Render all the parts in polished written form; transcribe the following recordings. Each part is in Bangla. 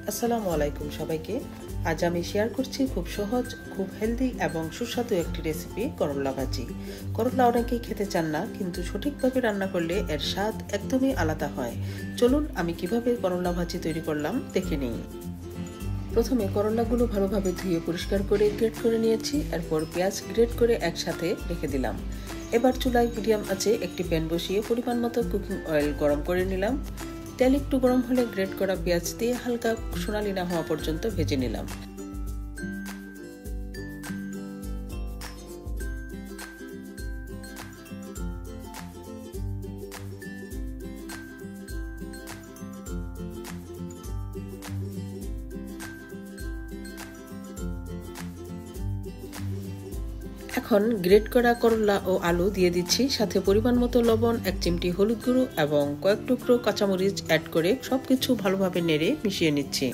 আসসালামু আলাইকুম সবাইকে। আজ আমি শেয়ার করছি খুব সহজ, খুব হেলদি এবং সুস্বাদু একটি রেসিপি, করলা ভাজি। করলা অনেকেই খেতে চান না, কিন্তু সঠিকভাবে রান্না করলে এর স্বাদ একদমই আলাদা হয়। চলুন আমি কিভাবে করলা ভাজি তৈরি করলাম দেখে নিই। প্রথমে করলাগুলো ভালোভাবে ধুয়ে পরিষ্কার করে গ্রেট করে নিয়েছি। এরপর পেঁয়াজ গ্রেট করে একসাথে রেখে দিলাম। এবার চুলায় মিডিয়াম আঁচে একটি প্যান বসিয়ে পরিমাণ মতো কুকিং অয়েল গরম করে নিলাম। তেল একটু গরম হলে গ্রেট করা পেঁয়াজ দিয়ে হালকা সোনালি না হওয়া পর্যন্ত ভেজে নিলাম। এখন গ্রেট করা করলা ও আলু দিয়ে দিচ্ছি, সাথে পরিমাণ মতো লবণ, 1 চিমটি হলুদ গুঁড়ো এবং কয়েক টুকরো কাঁচামরিচ অ্যাড করে সবকিছু ভালোভাবে নেড়ে মিশিয়ে নিচ্ছি।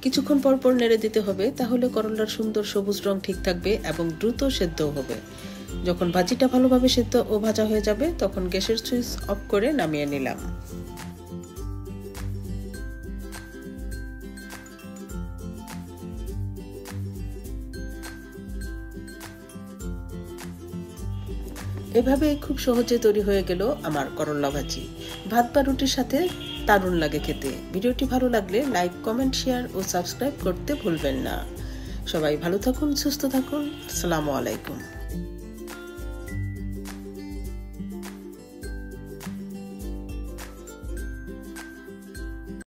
কিছুক্ষণ পর পর নেড়ে দিতে হবে, তাহলে করলার সুন্দর সবুজ রং ঠিক থাকবে এবং দ্রুত সেদ্ধও হবে। যখন ভাজিটা ভালোভাবে সেদ্ধ ও ভাজা হয়ে যাবে, তখন গ্যাসের সুইচ অফ করে নামিয়ে নিলাম। এভাবে খুব সহজে তৈরি হয়ে গেল আমার করলা ভাজি। ভাত বা রুটির সাথে দারুণ লাগে খেতে। ভিডিওটি ভালো লাগলে লাইক, কমেন্ট, শেয়ার ও সাবস্ক্রাইব করতে ভুলবেন না। সবাই ভালো থাকুন, সুস্থ থাকুন। আসসালামু আলাইকুম।